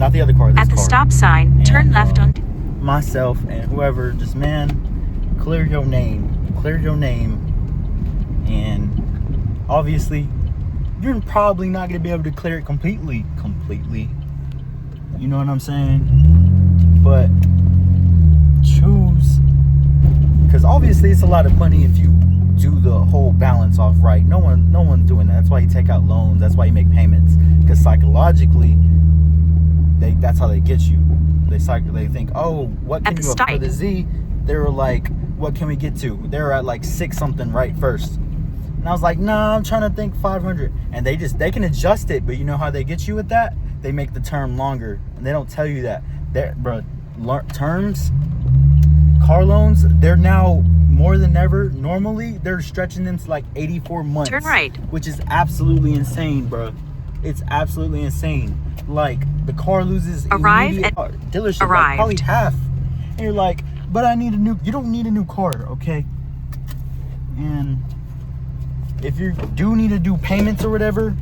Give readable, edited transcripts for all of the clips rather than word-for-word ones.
not the other car, this At the car. stop sign, turn left on... Myself and whoever, just, man, clear your name. Clear your name. And obviously, you're probably not going to be able to clear it completely. You know what I'm saying? But choose, because obviously it's a lot of money if you do the whole balance off right. No one's doing that. That's why you take out loans. That's why you make payments, because psychologically that's how they get you. They think, oh, what can you afford for the Z? They were like, what can we get to? They were at like 6 something right first, and I was like, nah, I'm trying to think 500. And they can adjust it, but you know how they get you with that? They make the term longer, and they don't tell you that. Terms, car loans, they're now more than ever. Normally, they're stretching them to like 84 months. Turn right. Which is absolutely insane, bro. It's absolutely insane. Like, the car loses Arrive at dealership, like probably half. And you're like, but I need a new... You don't need a new car, okay? And if you do need to do payments or whatever,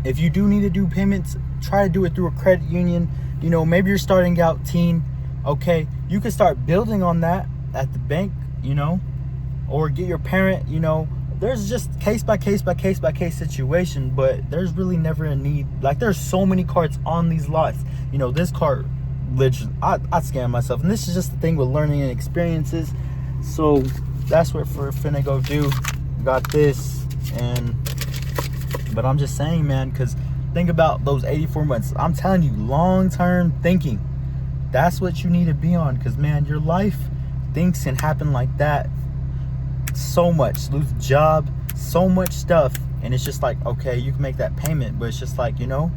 try to do it through a credit union. You know, maybe you're starting out teen, okay? You can start building on that at the bank, you know, or get your parent, you know. There's just case by case situation, but there's really never a need. Like, there's so many carts on these lots. You know, this cart, literally, I scam myself. And this is just the thing with learning and experiences. So that's what we're finna go do. Got this, but I'm just saying, man, because think about those 84 months. I'm telling you, long-term thinking. That's what you need to be on, because, man, your life, things can happen like that. So much. Lose a job, so much stuff. And it's just like, okay, you can make that payment, but it's just like, you know,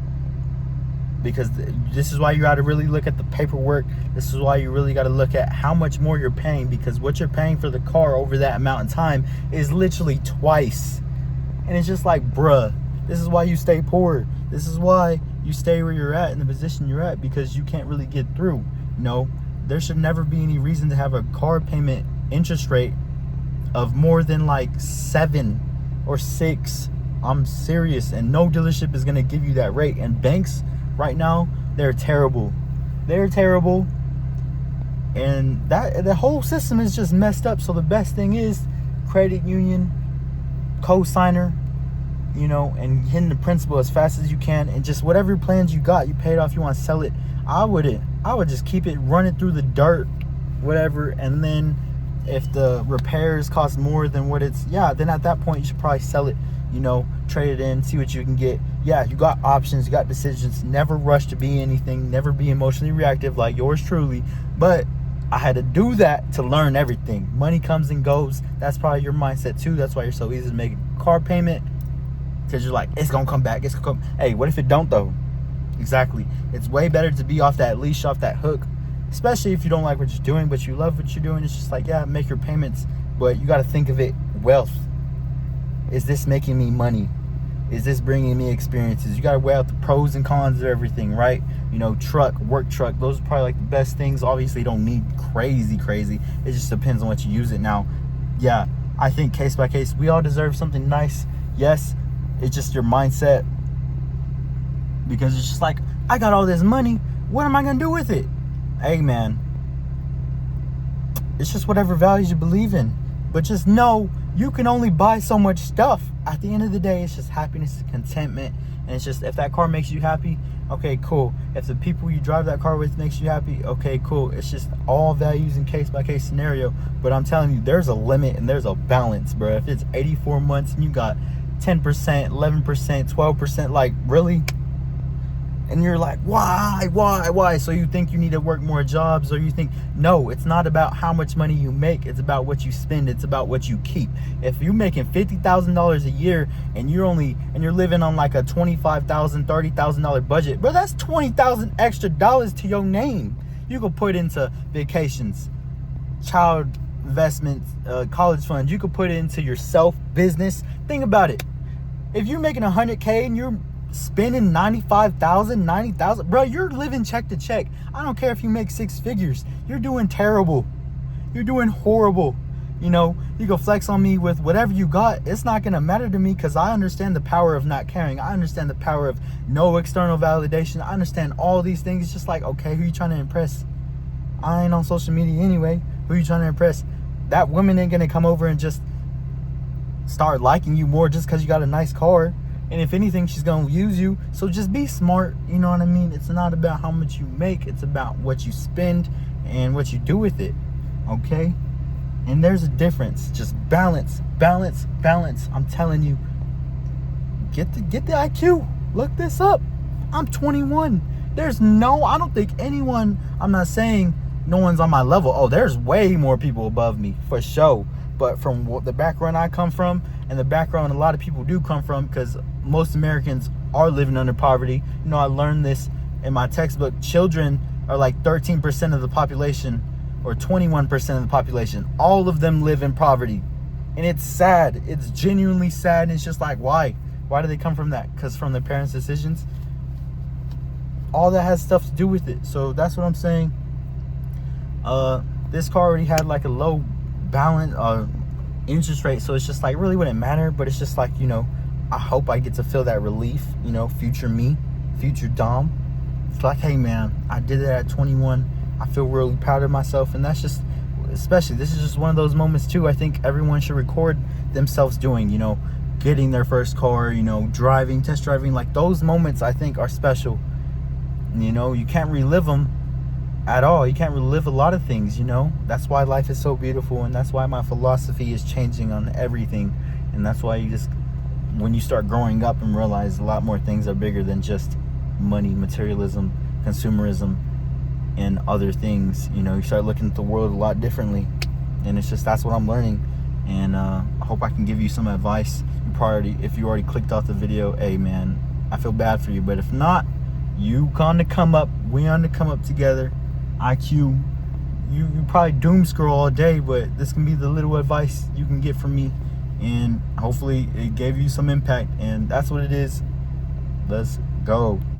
because this is why you got to really look at the paperwork. This is why you really got to look at how much more you're paying, because what you're paying for the car over that amount of time is literally twice. And it's just like, bruh, this is why you stay poor. This is why you stay where you're at, in the position you're at, because you can't really get through. No, there should never be any reason to have a car payment interest rate of more than like 7 or 6. I'm serious. And no dealership is going to give you that rate. And banks right now, they're terrible. And that the whole system is just messed up. So the best thing is credit union, co-signer, you know, and hitting the principal as fast as you can. And just whatever plans you got, you pay it off, you want to sell it. I would just keep it, run it through the dirt, whatever. And then if the repairs cost more than what it's, then at that point you should probably sell it, you know, trade it in, see what you can get. You got options, you got decisions. Never rush to be anything, never be emotionally reactive like yours truly. But I had to do that to learn everything. Money comes and goes. That's probably your mindset too. That's why you're so easy to make a car payment, because you're like, it's gonna come back, it's gonna come. Hey, what if it don't though? Exactly. It's way better to be off that leash, off that hook, especially if you don't like what you're doing, but you love what you're doing. It's just like, make your payments, but you got to think of it, wealth. Is this making me money? Is this bringing me experiences? You got to weigh out the pros and cons of everything, right? You know, work truck, those are probably like the best things. Obviously, you don't need crazy. It just depends on what you use it. Now, I think case by case, we all deserve something nice. Yes, it's just your mindset, because it's just like, I got all this money, what am I going to do with it? Hey, man, it's just whatever values you believe in. But just know you can only buy so much stuff. At the end of the day, it's just happiness and contentment. And it's just, if that car makes you happy, okay, cool. If the people you drive that car with makes you happy, okay, cool. It's just all values in case by case scenario. But I'm telling you, there's a limit and there's a balance, bro. If it's 84 months and you got 10%, 11%, 12%, like, really? And you're like, why? So you think you need to work more jobs, or you think, no, it's not about how much money you make. It's about what you spend. It's about what you keep. If you're making $50,000 a year and you're living on like a $25,000, $30,000 budget, bro, that's $20,000 extra dollars to your name. You can put into vacations, child investments, college funds. You could put it into yourself, business. Think about it. If you're making $100K and you're spending $95,000, $90,000, bro, you're living check to check. I don't care if you make 6 figures. You're doing terrible. You're doing horrible. You know, you go flex on me with whatever you got. It's not going to matter to me because I understand the power of not caring. I understand the power of no external validation. I understand all these things. It's just like, okay, who you trying to impress? I ain't on social media anyway. Who you trying to impress? That woman ain't going to come over and just start liking you more just because you got a nice car. And if anything, she's going to use you. So just be smart. You know what I mean? It's not about how much you make. It's about what you spend and what you do with it. Okay? And there's a difference. Just balance. I'm telling you. Get the IQ. Look this up. I'm 21. I don't think anyone, I'm not saying no one's on my level. Oh, there's way more people above me, for sure. But from the background I come from, and the background a lot of people do come from, because most Americans are living under poverty. You know, I learned this in my textbook. Children are like 13% of the population, or 21% of the population. All of them live in poverty. And it's sad. It's genuinely sad. And it's just like, why? Why do they come from that? Because from their parents' decisions. All that has stuff to do with it. So that's what I'm saying. This car already had like a low balance interest rate, so it's just like really wouldn't matter. But it's just like, you know, I hope I get to feel that relief. You know, future me, future Dom. It's like, hey man, I did it at 21. I feel really proud of myself. And that's just, especially, this is just one of those moments too, I think everyone should record themselves doing, you know, getting their first car, you know, driving, test driving. Like those moments I think are special. You know, you can't relive them at all. You can't relive a lot of things, you know. That's why life is so beautiful, and that's why my philosophy is changing on everything. And that's why you just, when you start growing up and realize a lot more things are bigger than just money, materialism, consumerism, and other things, you know, you start looking at the world a lot differently. And it's just, that's what I'm learning. And I hope I can give you some advice. If you already clicked off the video, hey man, I feel bad for you. But if not, you on the come up, we on the come up together. IQ, you probably doom scroll all day, but this can be the little advice you can get from me, and hopefully it gave you some impact. And that's what it is. Let's go.